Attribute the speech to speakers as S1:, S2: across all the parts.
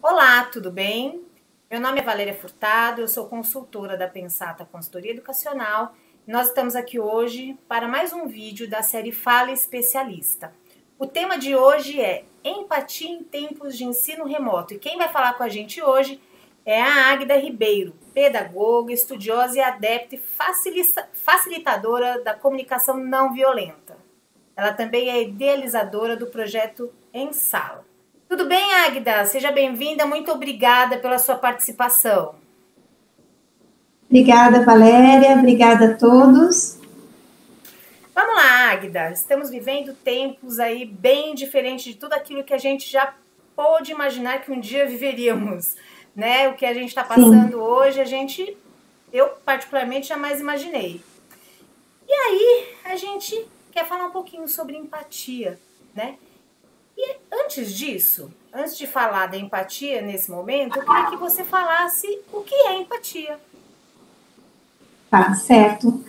S1: Olá, tudo bem? Meu nome é Valéria Furtado, eu sou consultora da Pensata Consultoria Educacional e nós estamos aqui hoje para mais um vídeo da série Fala Especialista. O tema de hoje é empatia em tempos de ensino remoto e quem vai falar com a gente hoje é a Águida Ribeiro, pedagoga, estudiosa e adepta e facilitadora da comunicação não violenta. Ela também é idealizadora do projeto Em Sala. Tudo bem, Águida? Seja bem-vinda, muito obrigada pela sua participação.
S2: Obrigada, Valéria, obrigada a todos.
S1: Vamos lá, Águida, estamos vivendo tempos aí bem diferentes de tudo aquilo que a gente já pôde imaginar que um dia viveríamos, né? O que a gente está passando hoje, eu particularmente jamais imaginei. E aí, a gente quer falar um pouquinho sobre empatia, né? E antes disso, antes de falar da empatia nesse momento, eu queria que você falasse o que é empatia.
S2: Tá, certo.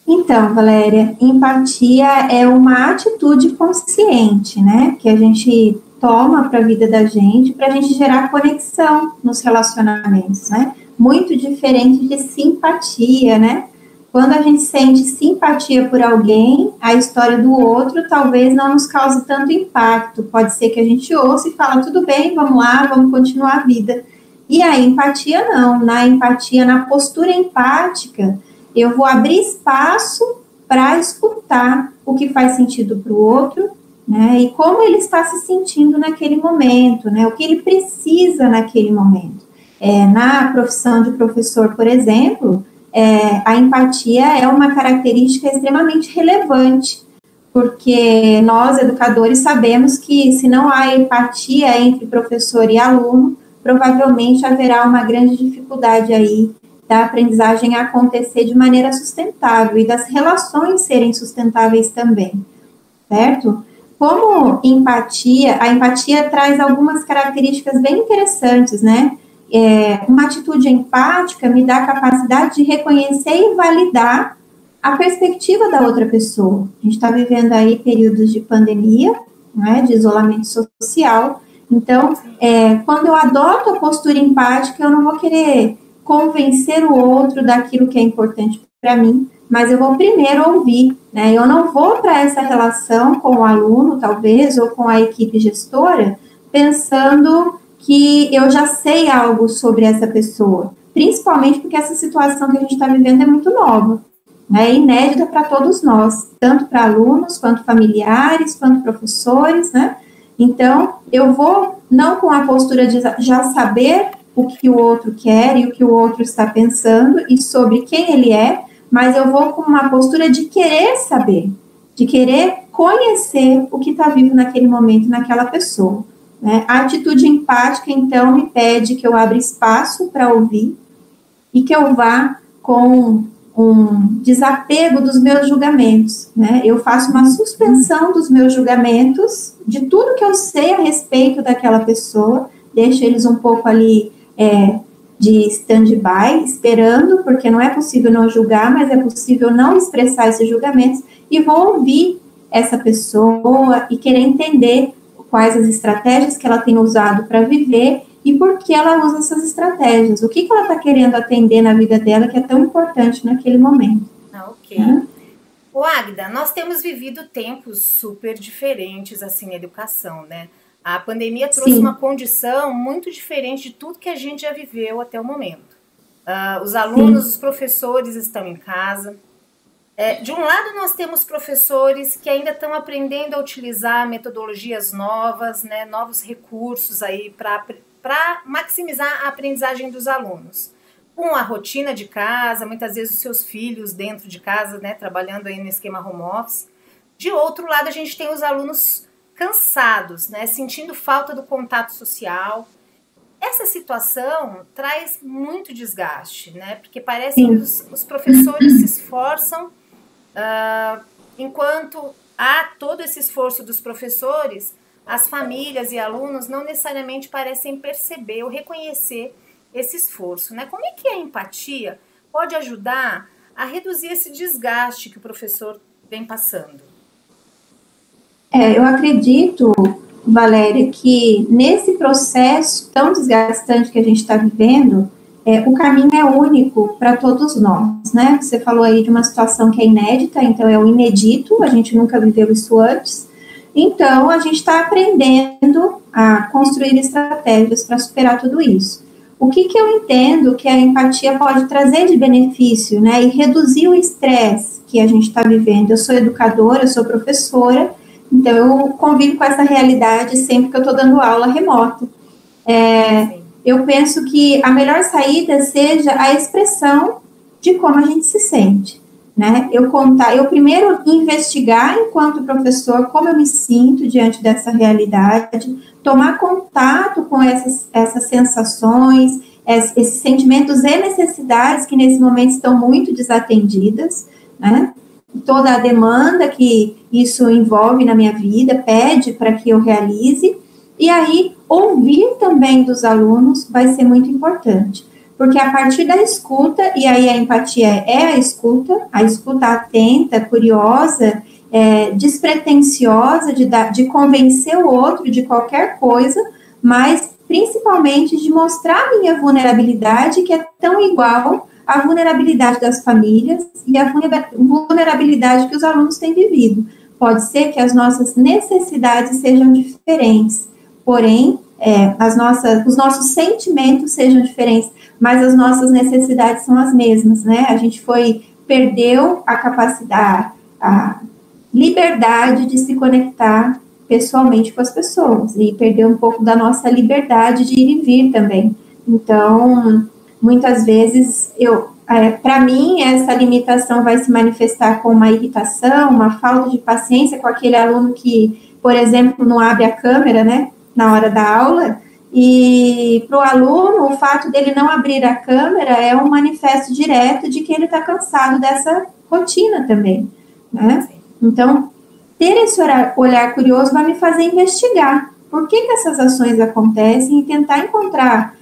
S2: Então, Valéria, empatia é uma atitude consciente, né? Que a gente toma para a vida da gente, para a gente gerar conexão nos relacionamentos, né? Muito diferente de simpatia, né? Quando a gente sente simpatia por alguém, a história do outro talvez não nos cause tanto impacto. Pode ser que a gente ouça e fala, tudo bem, vamos lá, vamos continuar a vida. E a empatia não. Na empatia, na postura empática, eu vou abrir espaço para escutar o que faz sentido para o outro, né? E como ele está se sentindo naquele momento, né? O que ele precisa naquele momento. Na profissão de professor, por exemplo, a empatia é uma característica extremamente relevante, porque nós, educadores, sabemos que se não há empatia entre professor e aluno, provavelmente haverá uma grande dificuldade aí da aprendizagem acontecer de maneira sustentável e das relações serem sustentáveis também, certo? Como empatia, a empatia traz algumas características bem interessantes, né? Uma atitude empática me dá a capacidade de reconhecer e validar a perspectiva da outra pessoa. A gente está vivendo aí períodos de pandemia, né, de isolamento social. Então, quando eu adoto a postura empática, eu não vou querer convencer o outro daquilo que é importante para mim, mas eu vou primeiro ouvir, né? Eu não vou para essa relação com o aluno, talvez, ou com a equipe gestora, pensando que eu já sei algo sobre essa pessoa, principalmente porque essa situação que a gente está vivendo é muito nova, né? É inédita para todos nós, tanto para alunos, quanto familiares, quanto professores, né? Então, eu vou não com a postura de já saber o que o outro quer e o que o outro está pensando e sobre quem ele é, mas eu vou com uma postura de querer saber, de querer conhecer o que está vivo naquele momento, naquela pessoa. Né? A atitude empática, então, me pede que eu abra espaço para ouvir e que eu vá com um desapego dos meus julgamentos. Né? Eu faço uma suspensão dos meus julgamentos, de tudo que eu sei a respeito daquela pessoa, deixo eles um pouco ali de stand-by, esperando, porque não é possível não julgar, mas é possível não expressar esses julgamentos, e vou ouvir essa pessoa e querer entender quais as estratégias que ela tem usado para viver e por que ela usa essas estratégias. O que ela está querendo atender na vida dela que é tão importante naquele momento.
S1: Ok. Ô, Águida, nós temos vivido tempos super diferentes, assim, na educação, né? A pandemia trouxe uma condição muito diferente de tudo que a gente já viveu até o momento. Os alunos, os professores estão em casa. De um lado, nós temos professores que ainda estão aprendendo a utilizar metodologias novas, né, novos recursos aí para maximizar a aprendizagem dos alunos. Com a rotina de casa, muitas vezes os seus filhos dentro de casa, né, trabalhando aí no esquema home office. De outro lado, a gente tem os alunos cansados, né, sentindo falta do contato social. Essa situação traz muito desgaste, né, porque parece que os professores se esforçam. Enquanto há todo esse esforço dos professores, as famílias e alunos não necessariamente parecem perceber ou reconhecer esse esforço, né? Como é que a empatia pode ajudar a reduzir esse desgaste que o professor vem passando?
S2: Eu acredito Valéria, que nesse processo tão desgastante que a gente está vivendo, o caminho é único para todos nós, né? Você falou aí de uma situação que é inédita, então é o inédito, a gente nunca viveu isso antes. Então, a gente está aprendendo a construir estratégias para superar tudo isso. O que eu entendo que a empatia pode trazer de benefício, né? E reduzir o estresse que a gente está vivendo. Eu sou educadora, eu sou professora, então eu convivo com essa realidade sempre que eu estou dando aula remota. Eu penso que a melhor saída seja a expressão de como a gente se sente, né? Eu primeiro investigar enquanto professor como eu me sinto diante dessa realidade, tomar contato com essas sensações, esses sentimentos e necessidades que nesse momento estão muito desatendidas, né? Toda a demanda que isso envolve na minha vida pede para que eu realize. E aí, ouvir também dos alunos vai ser muito importante, porque a partir da escuta, e aí a empatia é a escuta atenta, curiosa, despretensiosa de convencer o outro de qualquer coisa, mas principalmente de mostrar a minha vulnerabilidade, que é tão igual à vulnerabilidade das famílias e à vulnerabilidade que os alunos têm vivido. Pode ser que as nossas necessidades sejam diferentes, porém, os nossos sentimentos sejam diferentes, mas as nossas necessidades são as mesmas, né? A gente perdeu a capacidade, a liberdade de se conectar pessoalmente com as pessoas, e perdeu um pouco da nossa liberdade de ir e vir também. Então, muitas vezes, para mim, essa limitação vai se manifestar com uma irritação, uma falta de paciência com aquele aluno que, por exemplo, não abre a câmera, né, na hora da aula, e para o aluno, o fato dele não abrir a câmera é um manifesto direto de que ele está cansado dessa rotina também, né? Então, ter esse olhar curioso vai me fazer investigar por que essas ações acontecem e tentar encontrar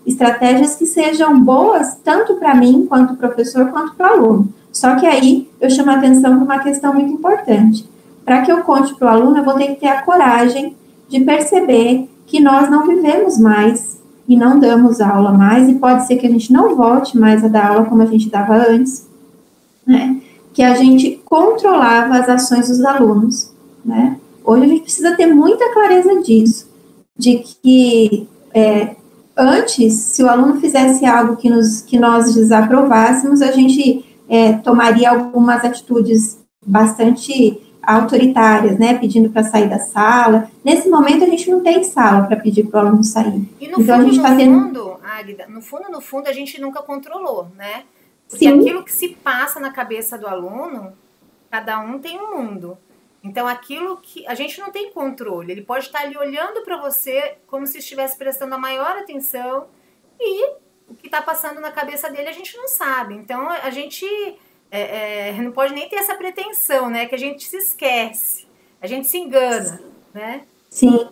S2: estratégias que sejam boas tanto para mim, quanto professor, quanto para o aluno. Só que aí eu chamo a atenção para uma questão muito importante. Para que eu conte para o aluno, eu vou ter que ter a coragem de perceber que nós não vivemos mais e não damos aula mais, e pode ser que a gente não volte mais a dar aula como a gente dava antes, né? Que a gente controlava as ações dos alunos, né? Hoje a gente precisa ter muita clareza disso, de que antes, se o aluno fizesse algo que nós desaprovássemos, a gente tomaria algumas atitudes bastante autoritárias, né, pedindo para sair da sala. Nesse momento, a gente não tem sala para pedir para o aluno sair.
S1: E no então, fundo, Águida, no fundo, a gente nunca controlou, né? Porque Sim. Aquilo que se passa na cabeça do aluno, cada um tem um mundo. Então, aquilo que a gente não tem controle, ele pode estar ali olhando para você como se estivesse prestando a maior atenção, e o que está passando na cabeça dele a gente não sabe. Então, a gente não pode nem ter essa pretensão, né? Que a gente se esquece, a gente se engana, né?
S2: Sim,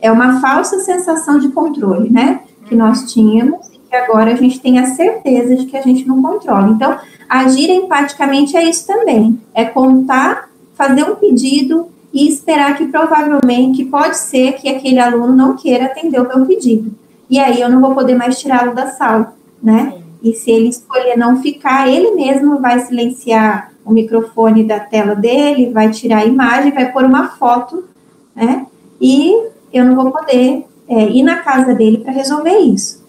S2: é uma falsa sensação de controle, né? Que nós tínhamos, e que agora a gente tem a certeza de que a gente não controla. Então, agir empaticamente é isso também, é contar, fazer um pedido e esperar que provavelmente, pode ser que aquele aluno não queira atender o meu pedido. E aí eu não vou poder mais tirá-lo da sala, né? E se ele escolher não ficar, ele mesmo vai silenciar o microfone da tela dele, vai tirar a imagem, vai pôr uma foto, né? E eu não vou poder ir na casa dele para resolver isso.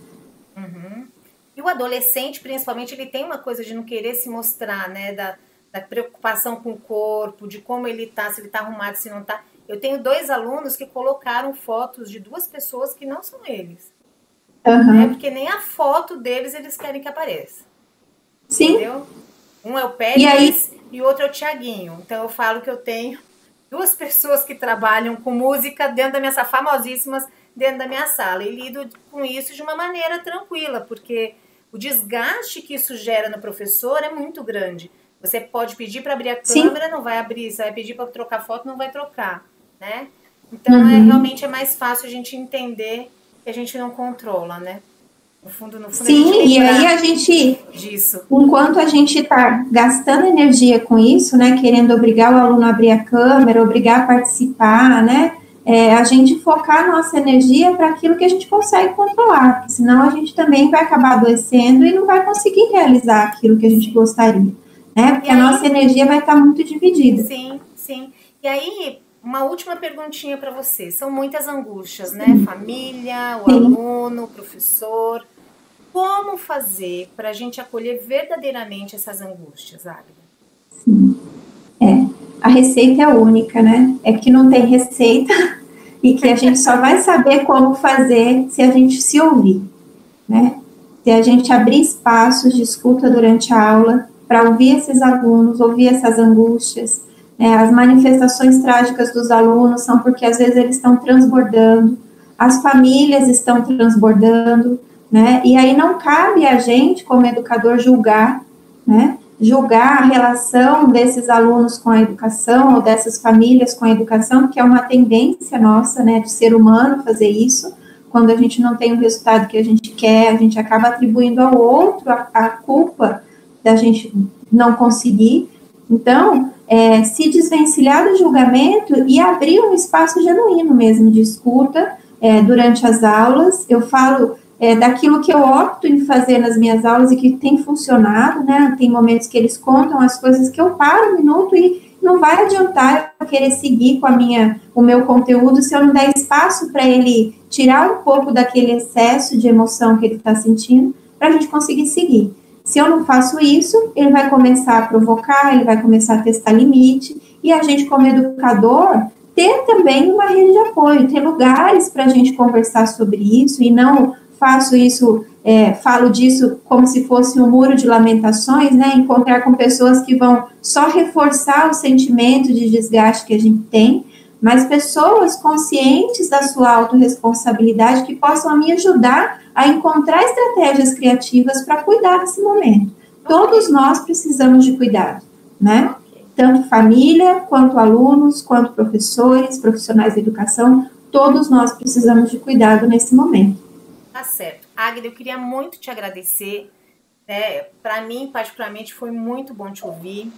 S1: Uhum. E o adolescente, principalmente, ele tem uma coisa de não querer se mostrar, né? Da preocupação com o corpo, de como ele tá, se ele tá arrumado, se não tá. Eu tenho 2 alunos que colocaram fotos de 2 pessoas que não são eles.
S2: Uhum.
S1: Né? Porque nem a foto deles eles querem que apareça.
S2: Sim.
S1: Entendeu? Um é o Pérez e o outro é o Tiaguinho. Então eu falo que eu tenho 2 pessoas que trabalham com música dentro da minha sala, famosíssimas dentro da minha sala. E lido com isso de uma maneira tranquila, porque o desgaste que isso gera no professor é muito grande. Você pode pedir para abrir a câmera, Sim. não vai abrir. Você vai pedir para trocar foto, não vai trocar, né? Então, realmente é mais fácil a gente entender que a gente não controla, né? No fundo,
S2: Sim, e aí a gente,
S1: disso.
S2: Enquanto a gente está gastando energia com isso, né, querendo obrigar o aluno a abrir a câmera, obrigar a participar, né, a gente focar nossa energia para aquilo que a gente consegue controlar, porque senão a gente também vai acabar adoecendo e não vai conseguir realizar aquilo que a gente gostaria, né? Porque a nossa energia vai estar muito dividida.
S1: Sim, sim. E aí, uma última perguntinha para você. São muitas angústias, né? Família, o aluno, o professor. Como fazer para a gente acolher verdadeiramente essas angústias, Águida?
S2: Sim. A receita é única, né? É que não tem receita e que a gente só vai saber como fazer se a gente se ouvir, né? Se a gente abrir espaços de escuta durante a aula para ouvir esses alunos, ouvir essas angústias, né? As manifestações trágicas dos alunos são porque às vezes eles estão transbordando, as famílias estão transbordando, né? E aí não cabe a gente, como educador, julgar, né? Julgar a relação desses alunos com a educação ou dessas famílias com a educação, que é uma tendência nossa, né, de ser humano fazer isso. Quando a gente não tem o resultado que a gente quer, a gente acaba atribuindo ao outro a culpa da gente não conseguir. Então, se desvencilhar do julgamento e abrir um espaço genuíno mesmo de escuta durante as aulas. Eu falo daquilo que eu opto em fazer nas minhas aulas e que tem funcionado, né? Tem momentos que eles contam as coisas que eu paro um minuto e não vai adiantar eu querer seguir com o meu conteúdo se eu não der espaço para ele tirar um pouco daquele excesso de emoção que ele está sentindo para a gente conseguir seguir. Se eu não faço isso, ele vai começar a provocar, ele vai começar a testar limite, e a gente, como educador, ter também uma rede de apoio, ter lugares para a gente conversar sobre isso, e não faço isso, falo disso como se fosse um muro de lamentações, né? Encontrar com pessoas que vão só reforçar o sentimento de desgaste que a gente tem, mas pessoas conscientes da sua autorresponsabilidade que possam me ajudar a encontrar estratégias criativas para cuidar desse momento. Todos nós precisamos de cuidado, né? Tanto família, quanto alunos, quanto professores, profissionais de educação, todos nós precisamos de cuidado nesse momento.
S1: Tá certo. Águida, eu queria muito te agradecer. Para mim, particularmente, foi muito bom te ouvir.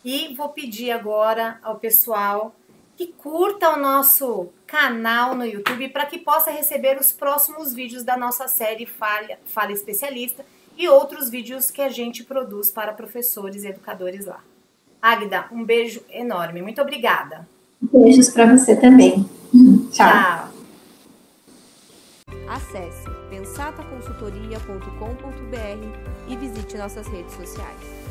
S1: E vou pedir agora ao pessoal que curta o nosso canal no YouTube para que possa receber os próximos vídeos da nossa série Fala Especialista e outros vídeos que a gente produz para professores e educadores lá. Águida, um beijo enorme. Muito obrigada.
S2: Beijos para você também. Tchau.
S3: Acesse pensataconsultoria.com.br e visite nossas redes sociais.